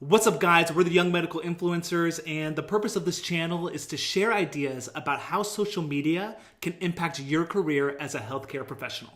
What's up, guys? We're the Young Medical Influencers, and the purpose of this channel is to share ideas about how social media can impact your career as a healthcare professional.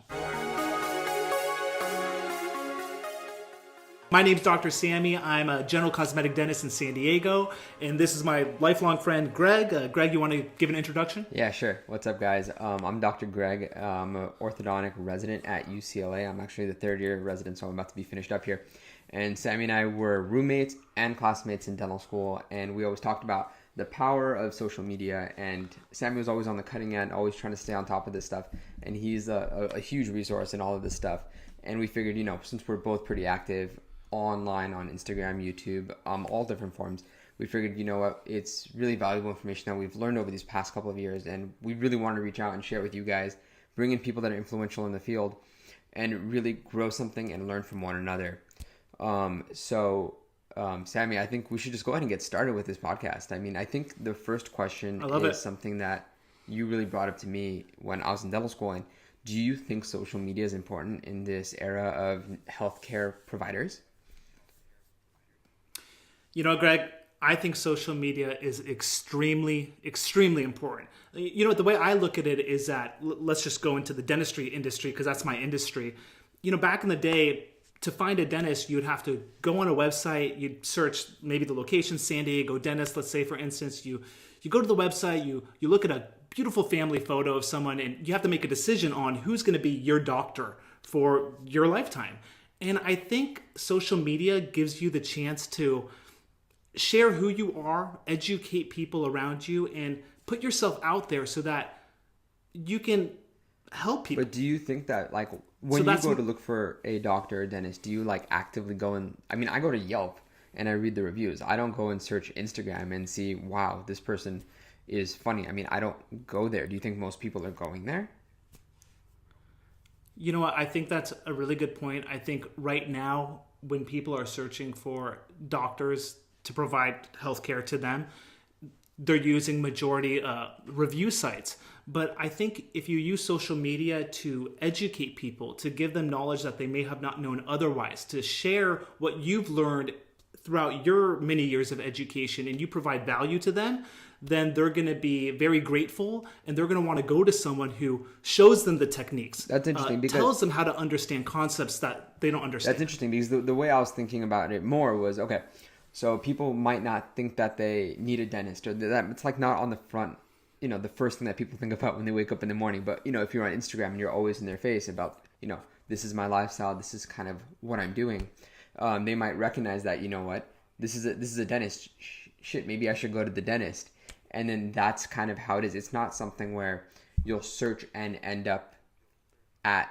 My name's Dr. Sammy. I'm a general cosmetic dentist in San Diego, and this is my lifelong friend, Greg. Greg, you want to give an introduction? Yeah, sure. What's up, guys? I'm Dr. Greg. I'm an orthodontic resident at UCLA. I'm actually the third year resident, so I'm about to be finished up here. And Sammy and I were roommates and classmates in dental school, and we always talked about the power of social media. And Sammy was always on the cutting edge, always trying to stay on top of this stuff. And he's a huge resource in all of this stuff. And we figured, since we're both pretty active online on Instagram, YouTube, all different forms, we figured, it's really valuable information that we've learned over these past couple of years, and we really want to reach out and share with you guys, bring in people that are influential in the field, and really grow something and learn from one another. Sammy, I think we should just go ahead and get started with this podcast. I think the first question is something that you really brought up to me when I was in dental school. And do you think social media is important in this era of healthcare providers? Greg, I think social media is extremely, extremely important. The way I look at it is that, let's just go into the dentistry industry because that's my industry. Back in the day, to find a dentist, you'd have to go on a website, you'd search maybe the location, San Diego dentist, let's say, for instance. You go to the website, you look at a beautiful family photo of someone, and you have to make a decision on who's going to be your doctor for your lifetime. And I think social media gives you the chance to share who you are, educate people around you, and put yourself out there so that you can help people. But do you think that, when you go to look for a doctor or dentist, do you actively go and, I go to Yelp and I read the reviews. I don't go and search Instagram and see, wow, this person is funny. I don't go there. Do you think most people are going there? You know what? I think that's a really good point. I think right now, when people are searching for doctors to provide healthcare to them, they're using majority review sites. But I think if you use social media to educate people, to give them knowledge that they may have not known otherwise, to share what you've learned throughout your many years of education, and you provide value to them, then they're going to be very grateful, and they're going to want to go to someone who shows them the techniques. That's interesting because tells them how to understand concepts that they don't understand. That's interesting because the way I was thinking about it more was, okay, so people might not think that they need a dentist, or that it's not on the front, the first thing that people think about when they wake up in the morning. But, if you're on Instagram and you're always in their face about, this is my lifestyle, this is kind of what I'm doing, they might recognize that, this is a dentist. Shit, maybe I should go to the dentist. And then that's kind of how it is. It's not something where you'll search and end up at,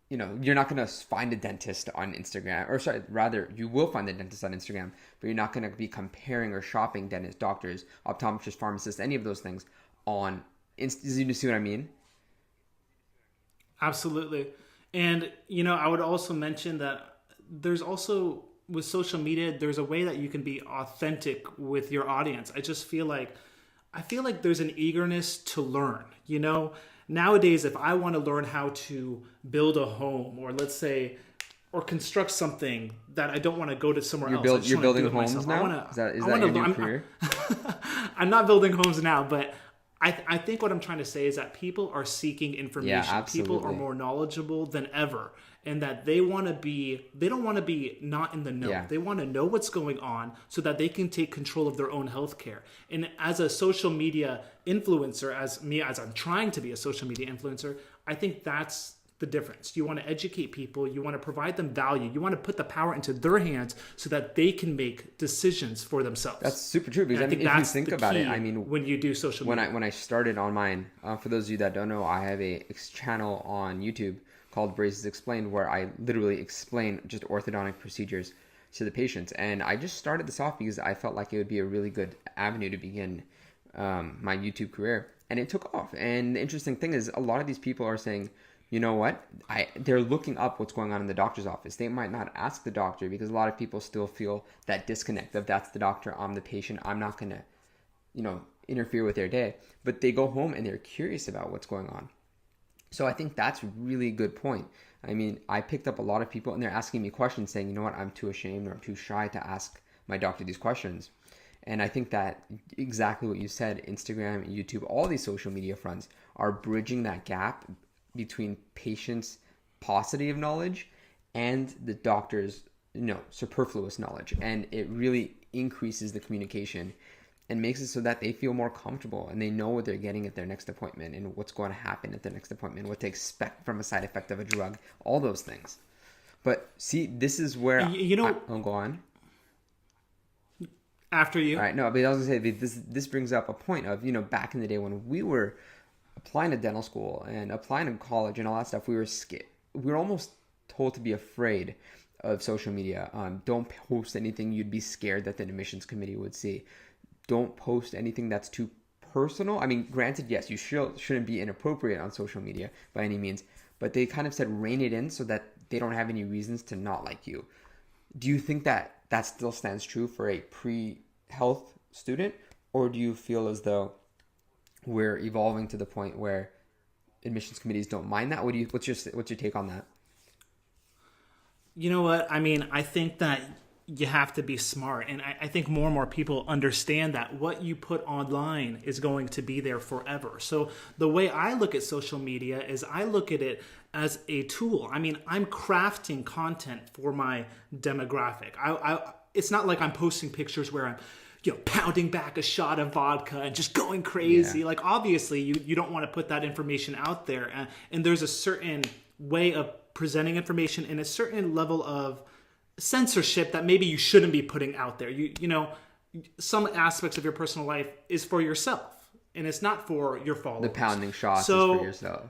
you're not going to find a dentist on Instagram, or sorry, rather you will find a dentist on Instagram, but you're not going to be comparing or shopping dentists, doctors, optometrists, pharmacists, any of those things on Instagram. You see what I mean? Absolutely. And, I would also mention that there's also, with social media, there's a way that you can be authentic with your audience. I feel like there's an eagerness to learn, Nowadays, if I want to learn how to build a home, or let's say, or construct something that I don't want to go to somewhere else. You're building homes now? Is that your new career? I'm not building homes now, but I think what I'm trying to say is that people are seeking information. Yeah, absolutely. People are more knowledgeable than ever, and that they don't want to be not in the know. Yeah. They want to know what's going on so that they can take control of their own healthcare. And as a social media influencer, as I'm trying to be a social media influencer, I think that's the difference. You want to educate people, you want to provide them value, you want to put the power into their hands so that they can make decisions for themselves. That's super true, because if you think about it, when you do social media. When I started on mine, for those of you that don't know, I have a channel on YouTube called Braces Explained, where I literally explain just orthodontic procedures to the patients. And I just started this off because I felt like it would be a really good avenue to begin my YouTube career, and it took off. And the interesting thing is, a lot of these people are saying, you know what? They're looking up what's going on in the doctor's office. They might not ask the doctor, because a lot of people still feel that disconnect of, that's the doctor, I'm the patient, I'm not going to, interfere with their day. But they go home and they're curious about what's going on. So I think that's a really good point. I picked up a lot of people, and they're asking me questions saying, you know what, I'm too ashamed or I'm too shy to ask my doctor these questions. And I think that exactly what you said, Instagram, YouTube, all these social media fronts are bridging that gap between patients' paucity of knowledge and the doctor's, superfluous knowledge. And it really increases the communication and makes it so that they feel more comfortable and they know what they're getting at their next appointment and what's going to happen at their next appointment, what to expect from a side effect of a drug, all those things. But see, this is where I'll go on. After you. All right, no, but I was going to say, this brings up a point of, back in the day when we were applying to dental school and applying to college and all that stuff, we were almost told to be afraid of social media. Don't post anything you'd be scared that the admissions committee would see. Don't post anything that's too personal. I mean, granted, yes, you shouldn't be inappropriate on social media by any means, but they kind of said rein it in so that they don't have any reasons to not like you. Do you think that still stands true for a pre-health student, or do you feel as though we're evolving to the point where admissions committees don't mind that? What's your take on that? You know what? I mean, I think that you have to be smart. And I think more and more people understand that what you put online is going to be there forever. So the way I look at social media is I look at it as a tool. I mean, I'm crafting content for my demographic. It's not like I'm posting pictures where I'm pounding back a shot of vodka and just going crazy. Yeah. Like, obviously, you don't want to put that information out there. And there's a certain way of presenting information and a certain level of censorship that maybe you shouldn't be putting out there. Some aspects of your personal life is for yourself, and it's not for your followers. The pounding shots is for yourself.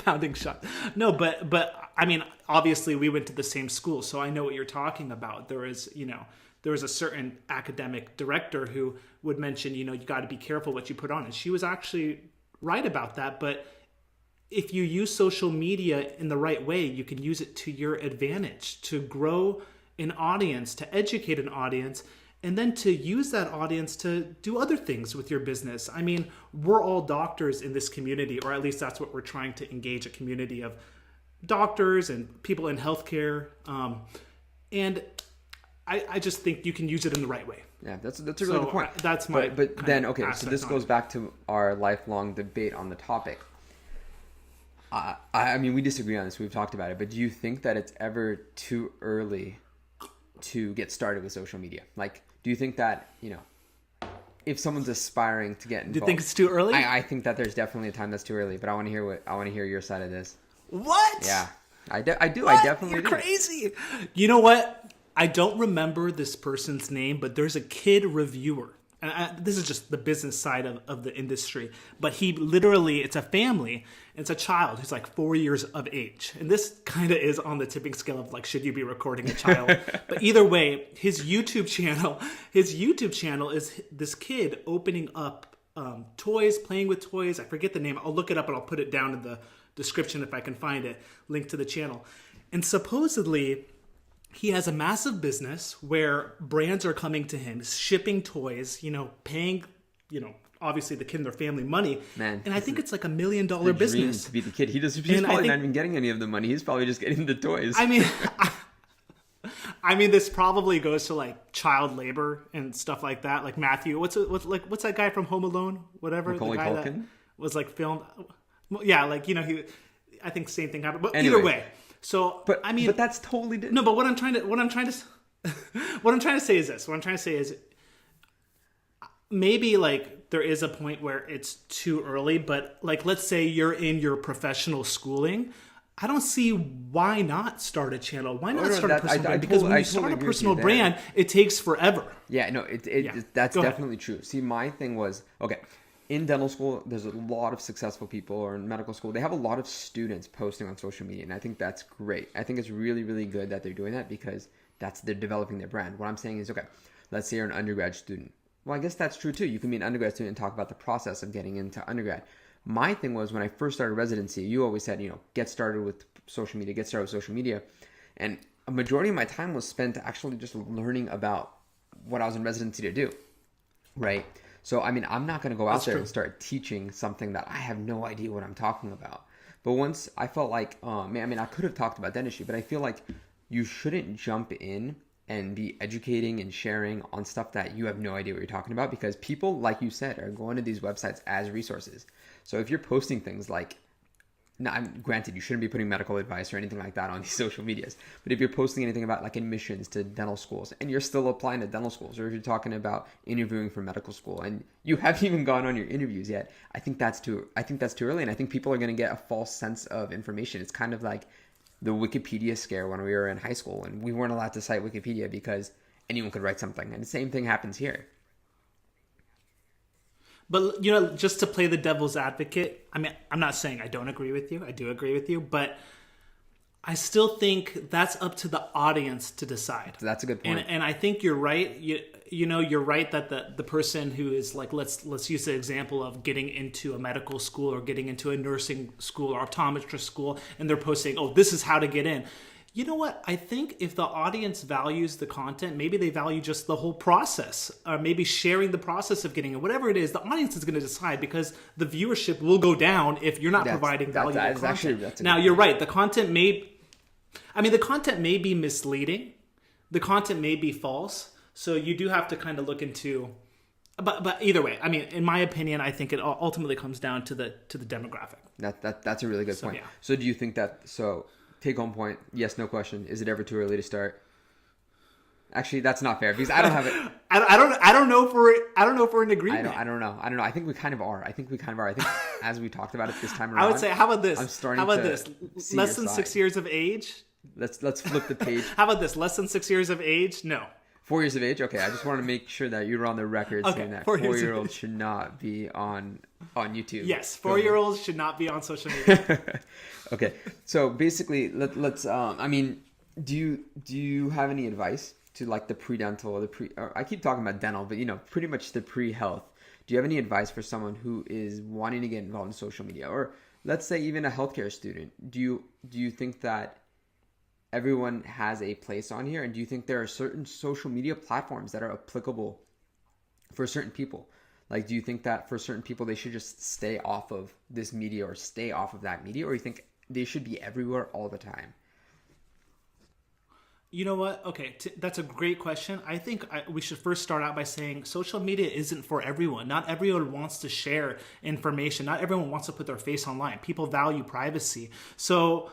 Pounding shot. No, but I mean, obviously, we went to the same school, so I know what you're talking about. There was a certain academic director who would mention, you got to be careful what you put on, and she was actually right about that. But if you use social media in the right way, you can use it to your advantage, to grow an audience, to educate an audience, and then to use that audience to do other things with your business. I mean, we're all doctors in this community, or at least that's what we're trying to engage, a community of doctors and people in healthcare. And I just think you can use it in the right way. Yeah, that's a really good point. That's my But then, okay, so this goes back to our lifelong debate on the topic. I mean, we disagree on this. We've talked about it. But do you think that it's ever too early to get started with social media? Like, do you think that, if someone's aspiring to get involved... Do you think it's too early? I think that there's definitely a time that's too early. But I want to hear your side of this. What? Yeah. I do. What? I definitely You're do. crazy. You know what? I don't remember this person's name, but there's a kid reviewer. And this is just the business side of the industry. But he literally, it's a family. It's a child who's like 4 years of age. And this kind of is on the tipping scale of like, should you be recording a child? But either way, his YouTube channel is this kid opening up toys, playing with toys. I forget the name. I'll look it up and I'll put it down in the description if I can find it, link to the channel. And supposedly, he has a massive business where brands are coming to him, shipping toys, paying, obviously the kid and their family money. Man, and I think it's like $1 million business. To be the kid, he's probably not even getting any of the money. He's probably just getting the toys. I mean, this probably goes to like child labor and stuff like that. Like Matthew, what's that guy from Home Alone? Whatever, Macaulay the guy Culkin? that was like filmed. Yeah, like I think same thing happened. But anyway. Either way. So, but that's totally different. No, but what I'm trying to say is this. What I'm trying to say is maybe like there is a point where it's too early, but like let's say you're in your professional schooling, I don't see why not start a channel. Why not start a personal brand? Because when you start a personal brand, it takes forever. Yeah, no, that's definitely true. See, my thing was, okay, in dental school, there's a lot of successful people, or in medical school, they have a lot of students posting on social media, and I think that's great. I think it's really, really good that they're doing that because they're developing their brand. What I'm saying is, okay, let's say you're an undergrad student. Well, I guess that's true too. You can be an undergrad student and talk about the process of getting into undergrad. My thing was when I first started residency, you always said, get started with social media. And a majority of my time was spent actually just learning about what I was in residency to do, right? So, I mean, I'm not going to go out there and start teaching something that I have no idea what I'm talking about. But once I felt like, I could have talked about dentistry, but I feel like you shouldn't jump in and be educating and sharing on stuff that you have no idea what you're talking about, because people, like you said, are going to these websites as resources. So if you're posting things like, now, granted, you shouldn't be putting medical advice or anything like that on these social medias. But if you're posting anything about like admissions to dental schools and you're still applying to dental schools, or if you're talking about interviewing for medical school and you haven't even gone on your interviews yet, I think that's too early. And I think people are going to get a false sense of information. It's kind of like the Wikipedia scare when we were in high school and we weren't allowed to cite Wikipedia because anyone could write something. And the same thing happens here. But, you know, just to play the devil's advocate, I mean, I'm not saying I don't agree with you. I do agree with you. But I still think that's up to the audience to decide. That's a good point. And I think you're right. You know, you're right that the person who is like, let's use the example of getting into a medical school or getting into a nursing school or optometrist school, and they're posting, oh, this is how to get in. You know what? I think if the audience values the content, maybe they value just the whole process, or maybe sharing the process of getting it. Whatever it is, the audience is going to decide, because the viewership will go down if you're not providing valuable content. Now, you're right. The content may be misleading. The content may be false. So you do have to kind of look into. But either way, I mean, in my opinion, I think it ultimately comes down to the demographic. That's a really good point. Yeah. So do you think that take home point, yes, no question. Is it ever too early to start? Actually, that's not fair because I don't have it. I don't know if we're in agreement. I don't know. I think we kind of are. I think as we talked about it this time around. I would say, how about this? I'm starting. How about this? Less than 6 years of age. Let's flip the page. How about this? Less than 6 years of age? No. 4 years of age? Okay, I just want to make sure that you're on the record saying that 4-year-olds should not be on YouTube. Yes, 4-year-olds should not be on social media. Okay, so basically, let's. I mean, do you have any advice to like the pre-dental or I keep talking about dental, but you know, pretty much the pre-health. Do you have any advice for someone who is wanting to get involved in social media, or let's say even a healthcare student? Do you think that everyone has a place on here, and do you think there are certain social media platforms that are applicable for certain people? Like, do you think that for certain people they should just stay off of this media or stay off of that media, or you think they should be everywhere all the time? You know what? Okay, that's a great question. I think we should first start out by saying social media isn't for everyone. Not everyone wants to share information. Not everyone wants to put their face online. People value privacy. So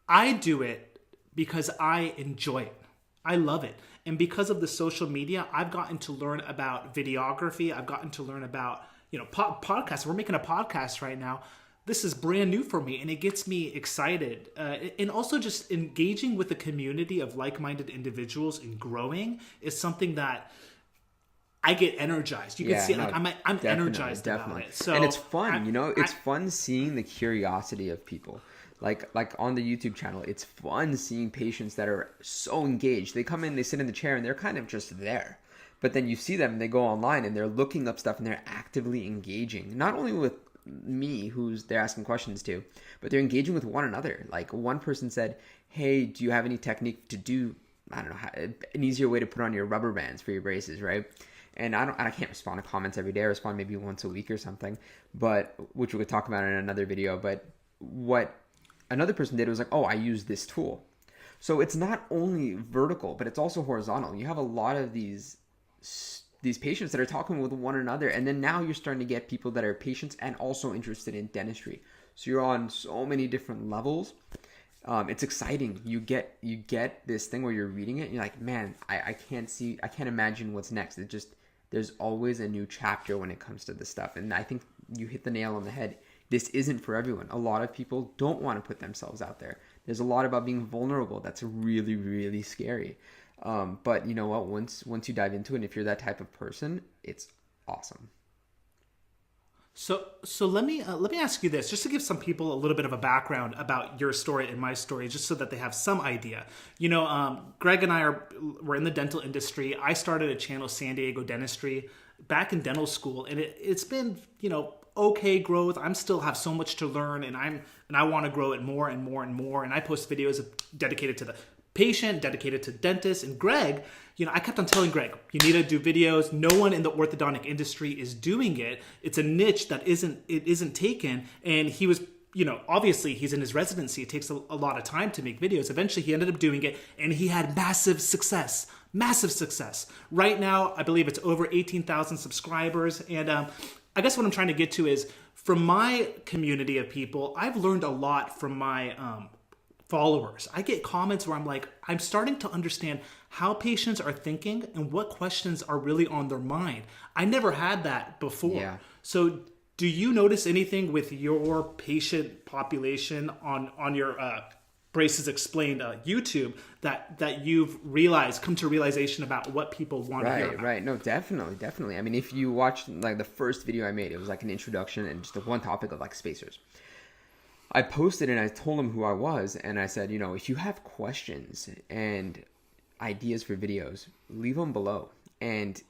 I do it because I enjoy it. I love it. And because of the social media, I've gotten to learn about videography. I've gotten to learn about, podcasts. We're making a podcast right now. This is brand new for me, and it gets me excited. And also just engaging with a community of like-minded individuals and growing is something that I get energized. You can see, I'm energized about it. So, and it's fun, it's fun seeing the curiosity of people. Like on the YouTube channel, it's fun seeing patients that are so engaged. They come in, they sit in the chair, and they're kind of just there. But then you see them, and they go online, and they're looking up stuff, and they're actively engaging. Not only with me, who's they're asking questions to, but they're engaging with one another. Like one person said, hey, do you have any technique to do, I don't know, an easier way to put on your rubber bands for your braces, right? And I can't respond to comments every day. I respond maybe once a week or something, but which we could talk about in another video. But what another person did was like, oh, I use this tool. So it's not only vertical, but it's also horizontal. You have a lot of these patients that are talking with one another, and then now you're starting to get people that are patients and also interested in dentistry. So you're on so many different levels. It's exciting. You get this thing where you're reading it and you're like, man, I can't imagine what's next. There's always a new chapter when it comes to this stuff. And I think you hit the nail on the head. This isn't for everyone. A lot of people don't want to put themselves out there. There's a lot about being vulnerable that's really, really scary. But you know what? Once you dive into it, and if you're that type of person, it's awesome. So let me ask you this, just to give some people a little bit of a background about your story and my story, just so that they have some idea. Greg and I we're in the dental industry. I started a channel, San Diego Dentistry, back in dental school, and it's been okay growth. I'm still have so much to learn, and I want to grow it more and more and more. And I post videos dedicated to the patient, dedicated to dentists. And Greg, I kept on telling Greg, you need to do videos. No one in the orthodontic industry is doing it. It's a niche that isn't taken. And he was obviously he's in his residency. It takes a lot of time to make videos. Eventually he ended up doing it and he had massive success. Massive success. Right now, I believe it's over 18,000 subscribers. And I guess what I'm trying to get to is, from my community of people, I've learned a lot from my followers. I get comments where I'm like, I'm starting to understand how patients are thinking and what questions are really on their mind. I never had that before. Yeah. So do you notice anything with your patient population on your Braces Explained YouTube that you've come to realization about what people want to hear about? Right. No, definitely. I mean, if you watch like the first video I made, it was like an introduction and just the one topic of like spacers. I posted and I told them who I was, and I said, if you have questions and ideas for videos, leave them below. And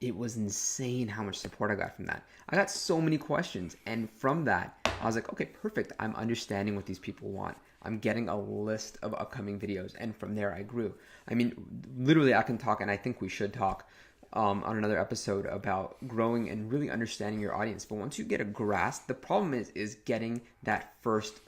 it was insane how much support I got from that. I got so many questions, and from that, I was like, okay, perfect. I'm understanding what these people want. I'm getting a list of upcoming videos, and from there I grew. I mean, literally I can talk, and I think we should talk on another episode about growing and really understanding your audience. But once you get a grasp, the problem is getting that first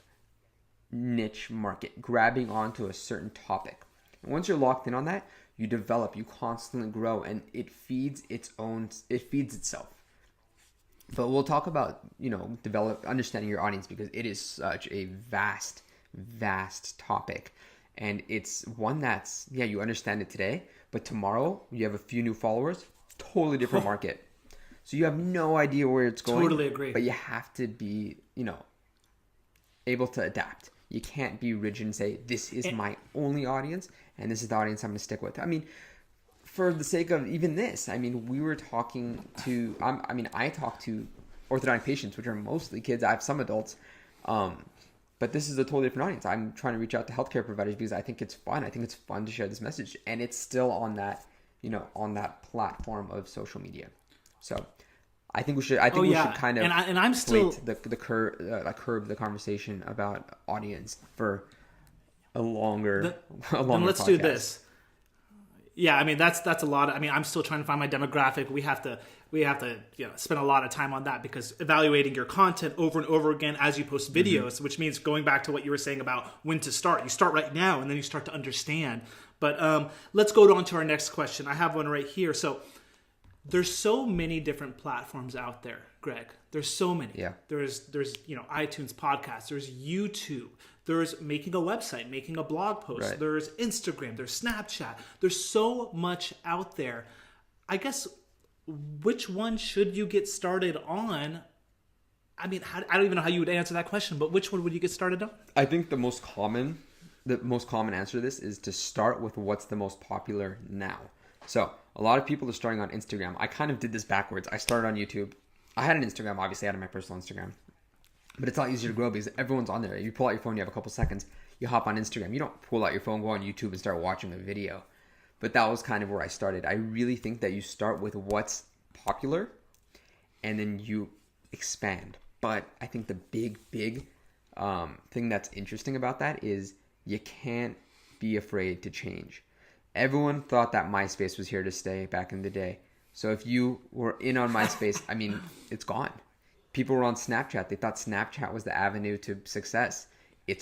niche market, grabbing onto a certain topic. And once you're locked in on that, you develop, you constantly grow, and it feeds itself. But we'll talk about, understanding your audience, because it is such a vast topic. And it's one that's, you understand it today, but tomorrow you have a few new followers, totally different market. So you have no idea where it's going. Totally agree. But you have to be, able to adapt. You can't be rigid and say, this is my only audience, and this is the audience I'm going to stick with. I mean, for the sake of even this, we were talking to, I talk to orthodontic patients, which are mostly kids. I have some adults, but this is a totally different audience. I'm trying to reach out to healthcare providers because I think it's fun. I think it's fun to share this message, and it's still on that, on that platform of social media. So I think we should. We should kind of and I'm still curb the conversation about audience for a longer. Then let's podcast. do this. Yeah, that's a lot. I'm still trying to find my demographic. We have to spend a lot of time on that, because evaluating your content over and over again as you post videos, which means going back to what you were saying about when to start. You start right now, and then you start to understand. But let's go on to our next question. I have one right here. So there's so many different platforms out there, Greg. There's so many. Yeah. There's iTunes podcasts. There's YouTube. There's making a website, making a blog post. Right. There's Instagram. There's Snapchat. There's so much out there. I guess, which one should you get started on? I don't even know how you would answer that question, but which one would you get started on? I think the most common answer to this is to start with what's the most popular now. So a lot of people are starting on Instagram. I kind of did this backwards. I started on YouTube. I had an Instagram, obviously. I had my personal Instagram. But it's a lot easier to grow because everyone's on there. You pull out your phone, you have a couple seconds, you hop on Instagram. You don't pull out your phone, go on YouTube, and start watching a video. But that was kind of where I started. I really think that you start with what's popular, and then you expand. But I think the big thing that's interesting about that is you can't be afraid to change. Everyone thought that MySpace was here to stay back in the day. So if you were in on MySpace, it's gone. People were on Snapchat. They thought Snapchat was the avenue to success. I'm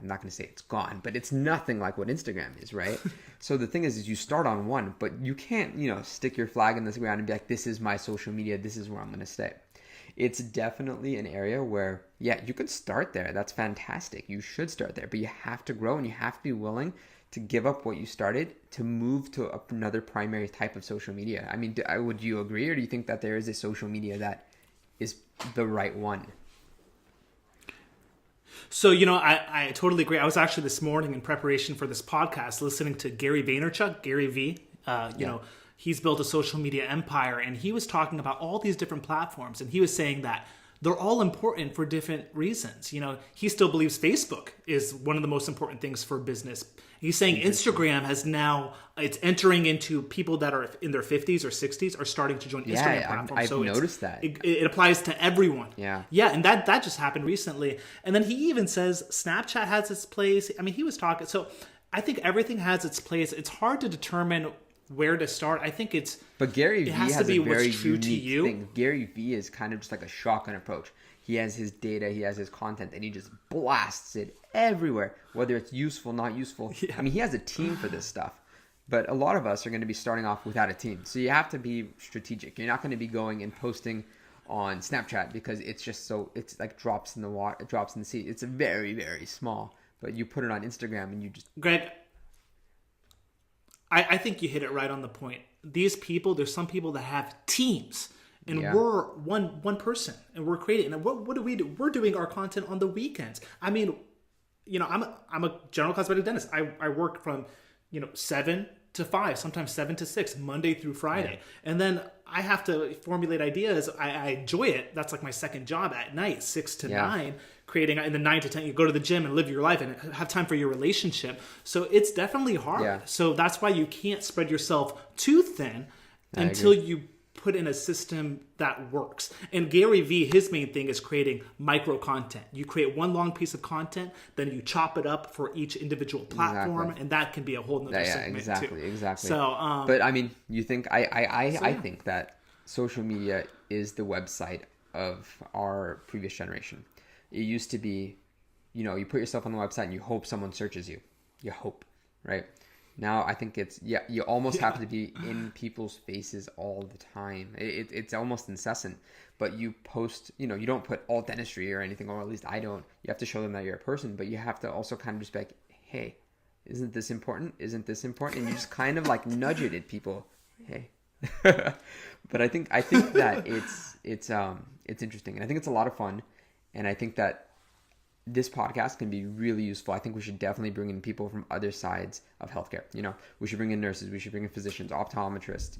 not going to say it's gone, but it's nothing like what Instagram is, right? So the thing is you start on one, but you can't, stick your flag in the ground and be like, this is my social media. This is where I'm going to stay. It's definitely an area where, you could start there. That's fantastic. You should start there, but you have to grow and you have to be willing to give up what you started to move to another primary type of social media. Would you agree, or do you think that there is a social media that is the right one? So, I totally agree. I was actually this morning in preparation for this podcast listening to Gary Vaynerchuk, Gary V. He's built a social media empire, and he was talking about all these different platforms, and he was saying that they're all important for different reasons. He still believes Facebook is one of the most important things for business. He's saying Instagram it's entering into people that are in their 50s or 60s are starting to join Instagram platforms. I've noticed that. It applies to everyone. Yeah. Yeah, and that just happened recently. And then he even says Snapchat has its place. He was talking. So I think everything has its place. It's hard to determine where to start. I think But Gary V has to be a very what's true unique to you. thing. Gary V is kind of just like a shotgun approach. he has his data, he has his content, and he just blasts it everywhere, whether it's useful, not useful. Yeah. I mean, he has a team for this stuff. But a lot of us are going to be starting off without a team. So you have to be strategic. You're not going to be going and posting on Snapchat because it's like drops in the water, drops in the sea. It's very, very small. But you put it on Instagram and you just... Greg, I think you hit it right on the point. These people, there's some people that have teams. And we're one person. And we're creating... And what do we do? We're doing our content on the weekends. I mean, I'm a general cosmetic dentist. I work from... 7 to 5, sometimes 7 to 6, Monday through Friday. Yeah. And then I have to formulate ideas. I enjoy it. That's like my second job at night, 6 to 9, creating, and then 9 to 10, you go to the gym and live your life and have time for your relationship. So it's definitely hard. Yeah. So that's why you can't spread yourself too thin until you put in a system that works. And Gary Vee, his main thing is creating micro content. You create one long piece of content, then you chop it up for each individual platform, and that can be a whole nother segment too. Exactly. So, but I mean, you think I think that social media is the website of our previous generation. It used to be, you put yourself on the website and you hope someone searches you. You hope, right? Now I think it's you almost have to be in people's faces all the time. It's almost incessant. But you post, you don't put all dentistry or anything, or at least I don't. You have to show them that you're a person, but you have to also kind of just be like, hey, isn't this important? Isn't this important? And you just kind of like nudge it at people. Hey. But I think that it's interesting, and I think it's a lot of fun, and I think that this podcast can be really useful. I think we should definitely bring in people from other sides of healthcare. We should bring in nurses, we should bring in physicians, optometrists,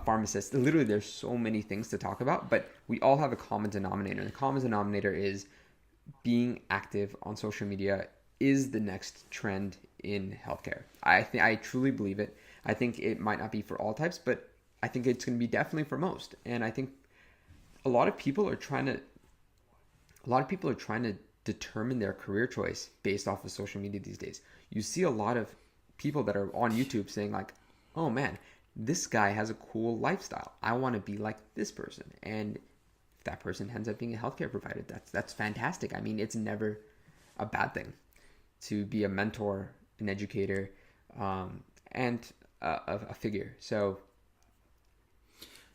pharmacists. Literally, there's so many things to talk about, but we all have a common denominator. And the common denominator is being active on social media is the next trend in healthcare. I truly believe it. I think it might not be for all types, but I think it's going to be definitely for most. And I think a lot of people are trying to determine their career choice based off of social media these days. You see a lot of people that are on YouTube saying like, oh man, this guy has a cool lifestyle. I want to be like this person. And if that person ends up being a healthcare provider, that's fantastic. I mean, it's never a bad thing to be a mentor, an educator, and a figure. So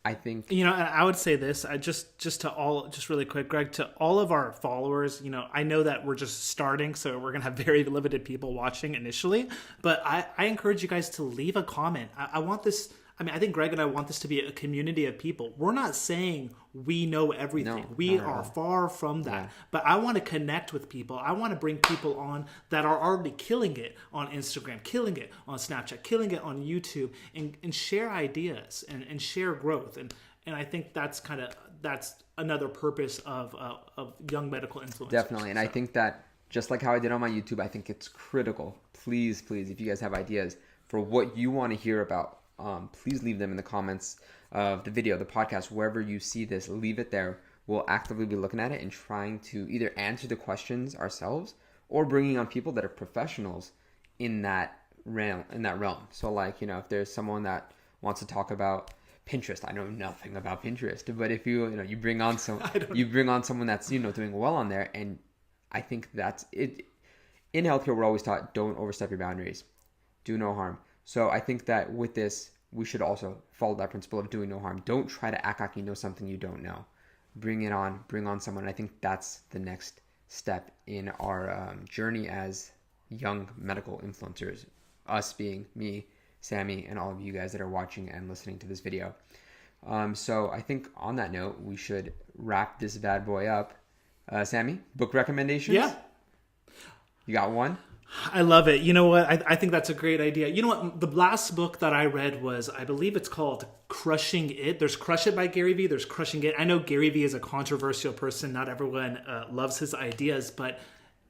I think, I would say this, just really quick, Greg, to all of our followers, I know that we're just starting, so we're going to have very limited people watching initially, but I encourage you guys to leave a comment. I want this, I think Greg and I want this to be a community of people. We're not saying we know everything. No, we are far from that. Yeah. But I want to connect with people. I want to bring people on that are already killing it on Instagram, killing it on Snapchat, killing it on YouTube, and share ideas and share growth. And I think that's another purpose of young medical influencers. Definitely. And I think that just like how I did on my YouTube, I think it's critical. Please, if you guys have ideas for what you want to hear about, please leave them in the comments of the video, the podcast, wherever you see this. Leave it there. We'll actively be looking at it and trying to either answer the questions ourselves or bringing on people that are professionals in that realm. So like, if there's someone that wants to talk about Pinterest, I know nothing about Pinterest, but if you bring on someone that's doing well on there, and I think that's it. In healthcare, we're always taught, don't overstep your boundaries, do no harm. So I think that with this, we should also follow that principle of doing no harm. Don't try to act like you know something you don't know. Bring on someone. I think that's the next step in our journey as young medical influencers. Us being me, Sammy, and all of you guys that are watching and listening to this video. So I think on that note, we should wrap this bad boy up. Sammy, book recommendations? Yeah. You got one? I love it. You know what? I think that's a great idea. You know what? The last book that I read was, I believe it's called Crushing It. There's Crush It by Gary Vee. There's Crushing It. I know Gary Vee is a controversial person. Not everyone loves his ideas, but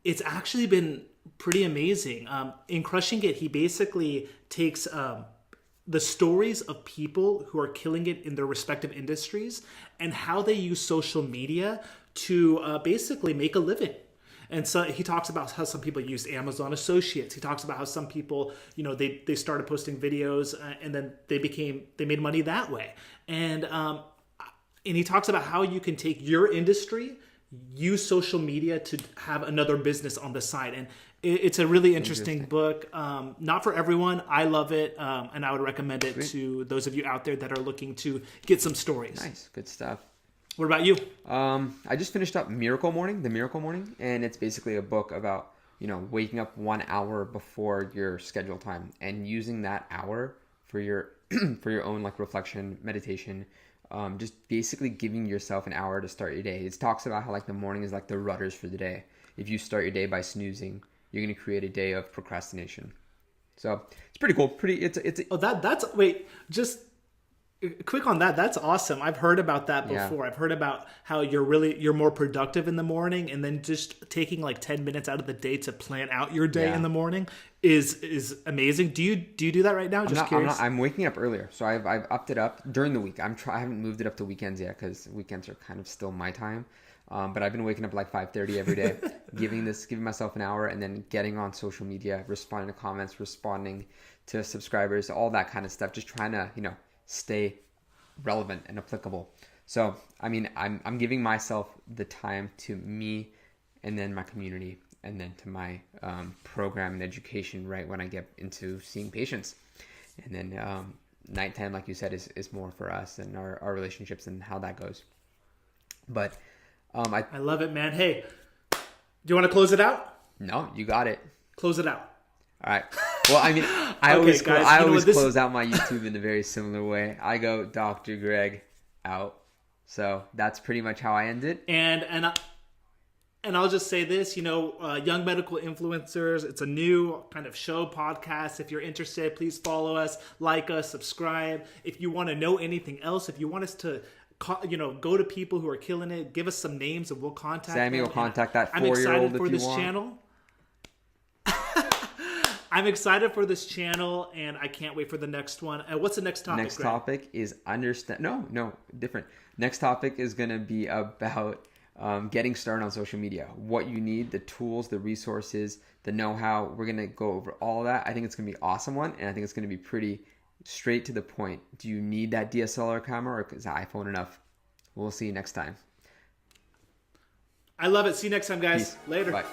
it's actually been pretty amazing. In Crushing It, he basically takes the stories of people who are killing it in their respective industries and how they use social media to basically make a living. And so he talks about how some people use Amazon Associates. He talks about how some people, they started posting videos and then they made money that way. And and he talks about how you can take your industry, use social media to have another business on the side. And it's a really interesting book. Not for everyone. I love it. And I would recommend it to those of you out there that are looking to get some stories. Nice. Good stuff. What about you? I just finished up The Miracle Morning. And it's basically a book about, waking up 1 hour before your scheduled time and using that hour for your for your own like reflection, meditation, just basically giving yourself an hour to start your day. It talks about how like the morning is like the rudders for the day. If you start your day by snoozing, you're going to create a day of procrastination. So it's pretty cool. That's wait, just quick on that. That's awesome. I've heard about that before. Yeah. I've heard about how you're more productive in the morning, and then just taking like 10 minutes out of the day to plan out your day in the morning is amazing. Do you do that right now? Curious. I'm waking up earlier, so I've upped it up during the week. I haven't moved it up to weekends yet because weekends are kind of still my time. But I've been waking up like 5:30 every day, giving myself an hour, and then getting on social media, responding to comments, responding to subscribers, all that kind of stuff. Just trying to stay relevant and applicable. So I mean, I'm giving myself the time to me, and then my community, and then to my program and education right when I get into seeing patients. And then nighttime, like you said, is more for us and our relationships and how that goes. But I love it, man. Hey, do you want to close it out? No, you got it. Close it out. All right. Well, I mean, I always close out my YouTube in a very similar way. I go Dr. Greg out. So that's pretty much how I end it. And I'll just say this, Young Medical Influencers, it's a new kind of show podcast. If you're interested, please follow us, like us, subscribe. If you want to know anything else, if you want us to go to people who are killing it, give us some names and we'll contact Sammy them. will contact that 4-year-old I'm excited if for you this want. channel. I'm excited for this channel, and I can't wait for the next one. What's the next topic, Next Greg? topic is different. Next topic is going to be about getting started on social media. What you need, the tools, the resources, the know-how. We're going to go over all of that. I think it's going to be an awesome one, and I think it's going to be pretty straight to the point. Do you need that DSLR camera, or is the iPhone enough? We'll see you next time. I love it. See you next time, guys. Peace. Later. Bye.